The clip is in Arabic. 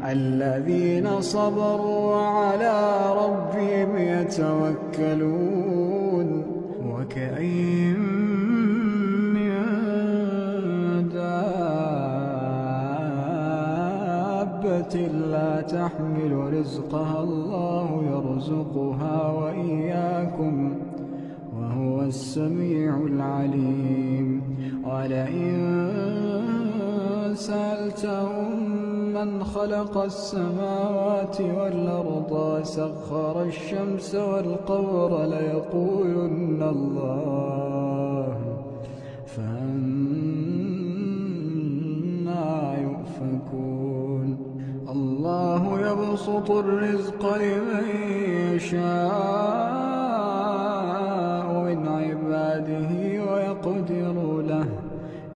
الذين صبروا وعلى ربهم يتوكلون وكأين من دابة لا تحمل رزقها الله يرزقها وإياكم وهو السميع العليم ولئن سألتهم من خلق السماوات والأرض وسخر الشمس والقمر ليقولن الله فأنى يؤفكون الله يبسط الرزق لمن يشاء